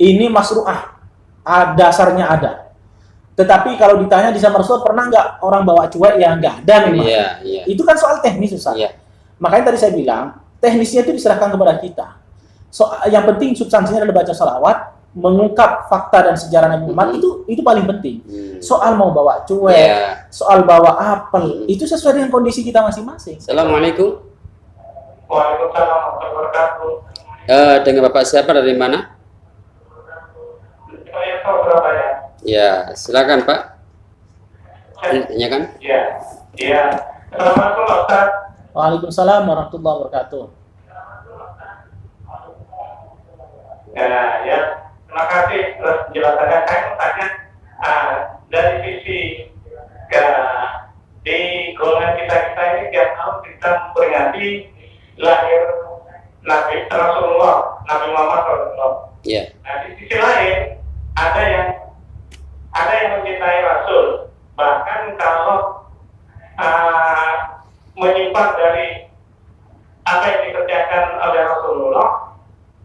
ini masru'ah, dasarnya ada. Tetapi kalau ditanya di zaman Rasul pernah nggak orang bawa cuek? Ya nggak ada memang. Itu kan soal teknis, Ustaz. Makanya tadi saya bilang teknisnya itu diserahkan kepada kita. Yang penting substansinya adalah baca salawat, mengungkap fakta dan sejarah Nabi Muhammad, itu paling penting. Soal mau bawa cuek, soal bawa apel, itu sesuai dengan kondisi kita masing-masing. Assalamualaikum. Waalaikumsalam warahmatullahi wabarakatuh. Dengan Bapak siapa, dari mana? Saya Surabaya. Ya, silakan Pak. Tanyakan. Iya. Assalamualaikum Ustaz. Waalaikumsalam warahmatullahi wabarakatuh. Ya, terima kasih atas penjelasannya. Saya mau tanya dari sisi di golongan kita ini tiap tahun kita memperingati lahir Nabi Rasulullah, Nabi Muhammad SAW. Nah, di sisi lain ada yang mencintai Rasul, bahkan kalau menyimpang dari apa yang dikerjakan oleh Rasulullah,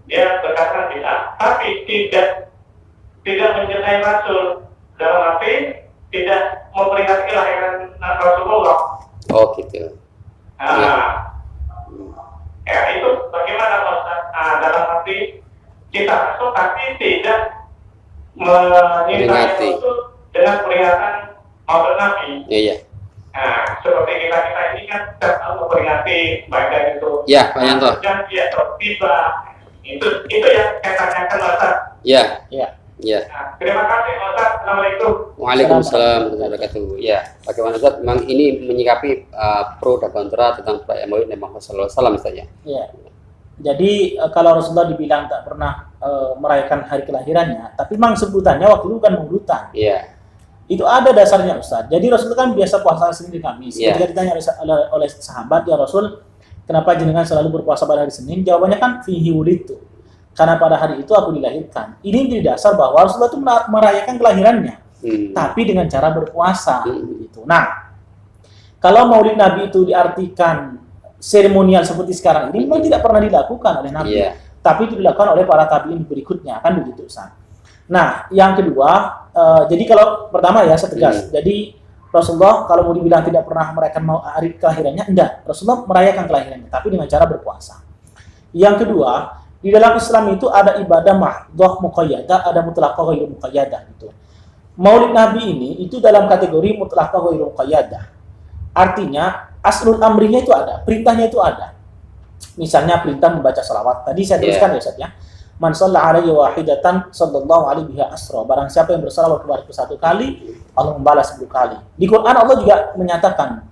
dia berkata bid'ah, tapi tidak mencintai Rasul, dalam arti tidak memperingati kelahiran Rasulullah. Oh gitu. Ya itu bagaimana Ustaz? Dalam arti kita Rasul tapi tidak menyintai Rasul dengan peringatan Maulid Nabi. Iya. Nah, seperti kita ini kan selalu memperingati baik dari itu. Ya, Pak Yanto. Janji atau tiba. Itu yang saya tanyakan Ustaz. Ya. Nah, terima kasih Ustaz. Assalamualaikum. Waalaikumsalam warahmatullahi wabarakatuh. Ya, bagaimana Ustaz? Memang ini menyikapi pro dan kontra tentang Maulid Nabi Muhammad SAW saja. Iya. Jadi kalau Rasulullah dibilang tak pernah merayakan hari kelahirannya, tapi memang sebutannya waktu itu kan mauludan. Iya. Itu ada dasarnya Ustaz. Jadi Rasulullah kan biasa puasa Senin Kamis. Ketika ditanya oleh sahabat, ya Rasul, kenapa jenengan selalu berpuasa pada hari Senin? Jawabannya kan fihi wulidtu. Karena pada hari itu aku dilahirkan. Ini jadi dasar bahwa Rasulullah itu merayakan kelahirannya, tapi dengan cara berpuasa. Gitu. Nah, kalau Maulid Nabi itu diartikan seremonial seperti sekarang ini, memang tidak pernah dilakukan oleh Nabi, tapi itu dilakukan oleh para tabiin berikutnya, kan begitu Ustaz. Nah, yang kedua, jadi kalau pertama ya saya tegas, jadi Rasulullah kalau mau dibilang tidak pernah merayakan hari kelahirannya, enggak. Rasulullah merayakan kelahirannya, tapi dengan cara berpuasa. Yang kedua, di dalam Islam itu ada ibadah mahdhah muqayyadah, ada mutlaqah ghairu muqayyadah gitu. Maulid Nabi ini itu dalam kategori mutlaqah ghairu muqayyadah. Artinya aslul amrinya itu ada, perintahnya itu ada. Misalnya perintah membaca salawat. Tadi saya tuliskan ya Ustaz ya. Man shalla alaihi wahidatan sallallahu alaihi biha asra. Barang siapa yang bersalawat kepada satu kali, Allah membalas 10 kali. Di Quran Allah juga menyatakan,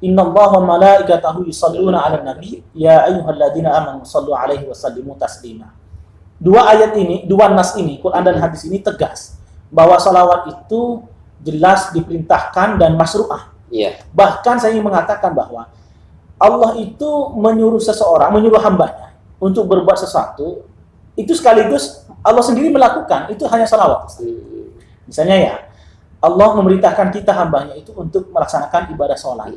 Innallaha wa malaikatahu yusholluna 'alan nabi ya ayyuhalladzina amanu shallu 'alaihi wa sallimu taslima. Dua ayat ini, dua nas ini, Quran dan hadis ini tegas bahwa salawat itu jelas diperintahkan dan masru'ah. Bahkan saya ingin mengatakan bahwa Allah itu menyuruh seseorang, menyuruh hambanya untuk berbuat sesuatu, itu sekaligus Allah sendiri melakukan, itu hanya salawat. Misalnya ya, Allah memerintahkan kita hambanya itu untuk melaksanakan ibadah sholat.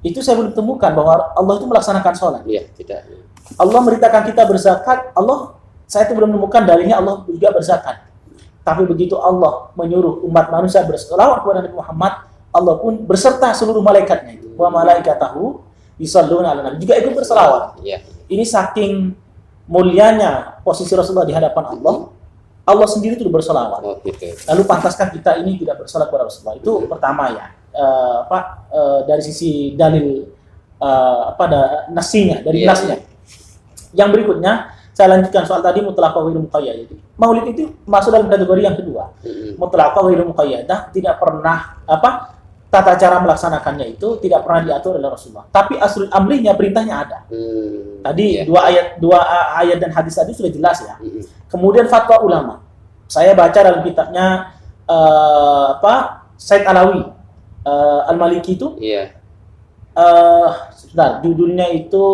Itu saya belum temukan bahwa Allah itu melaksanakan sholat. Tidak. Allah memerintahkan kita berzakat, saya itu belum menemukan dalilnya Allah juga berzakat. Tapi begitu Allah menyuruh umat manusia berselawat kepada Nabi Muhammad, Allah pun berserta seluruh malaikatnya itu. Wa malaikatahu yusholluna 'alan nabi, juga ikut berselawat. Ini saking mulianya posisi Rasulullah di hadapan Allah, Allah sendiri itu berselawat. Lalu pantaskah kita ini tidak berselawat kepada Rasulullah? Itu pertama ya. Dari sisi dalil nasinya, dari nasnya. Yang berikutnya saya lanjutkan soal tadi mutlaqah ghairu muqayyadah. Maulid itu masuk dalam kategori yang kedua. Mutlaqah ghairu muqayyadah, tidak pernah tata cara melaksanakannya itu tidak pernah diatur oleh Rasulullah. Tapi aslul amrinya, perintahnya ada. Tadi dua ayat dan hadis tadi sudah jelas ya. Kemudian fatwa ulama. Saya baca dalam kitabnya Said Alawi Al-Maliki itu. Judulnya itu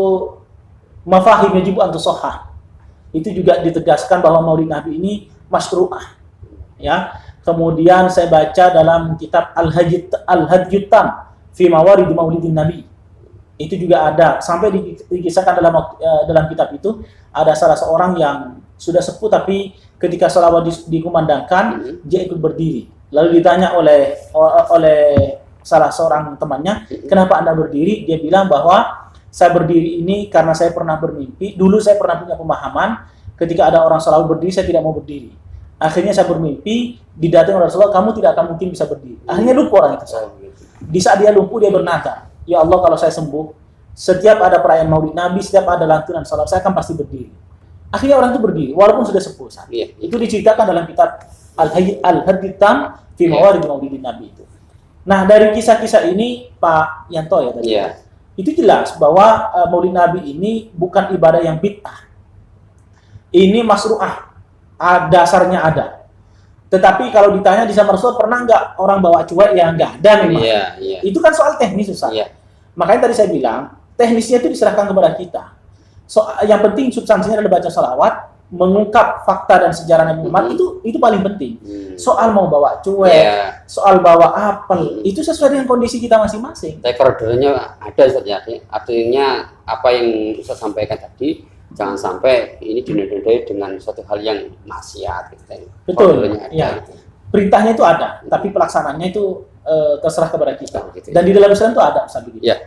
Mafahim Yajibu an Tusahhah. Itu juga ditegaskan bahwa Maulid Nabi ini masyru'ah. Ya. Kemudian saya baca dalam kitab Al-Hadjutam fi Mawarid Maulidin Nabi. Itu juga ada, sampai dikisahkan dalam kitab itu ada salah seorang yang sudah sepuh tapi ketika sholawat dikumandangkan, dia ikut berdiri. Lalu ditanya oleh salah seorang temannya, kenapa Anda berdiri? Dia bilang bahwa saya berdiri ini karena saya pernah bermimpi. Dulu saya pernah punya pemahaman, ketika ada orang sholawat berdiri, saya tidak mau berdiri. Akhirnya saya bermimpi, didatangi oleh Rasulullah, kamu tidak akan mungkin bisa berdiri. Akhirnya lumpuh orang itu. Di saat dia lumpuh, dia bernazar, ya Allah, kalau saya sembuh, setiap ada perayaan Maulid Nabi, setiap ada lantunan salat, saya akan pasti berdiri. Akhirnya orang itu berdiri, walaupun sudah sepuh. Itu diceritakan dalam kitab Al-Haditam fi Mawarid Maulid Nabi itu. Nah, dari kisah-kisah ini, Pak Yanto ya tadi, itu jelas bahwa Maulid Nabi ini bukan ibadah yang bid'ah. Ini masru'ah, dasarnya ada. Tetapi kalau ditanya di zaman Rasul, pernah nggak orang bawa cuek? Ya nggak ada memang. Itu kan soal teknis, Ustaz. Makanya tadi saya bilang, teknisnya itu diserahkan kepada kita. Yang penting substansinya adalah baca salawat, mengungkap fakta dan sejarah Nabi Muhammad, itu paling penting. Soal mau bawa cuek, soal bawa apel, itu sesuai dengan kondisi kita masing-masing. Tapi koridornya ada, Ustaz, ya. Artinya apa yang Ustaz sampaikan tadi, jangan sampai ini dinodai dengan suatu hal yang maksiat gitu. Betul. Gitu. Perintahnya itu ada, tapi pelaksanaannya itu terserah kepada kita. Dan di dalam Islam itu ada, Ustaz. Ya.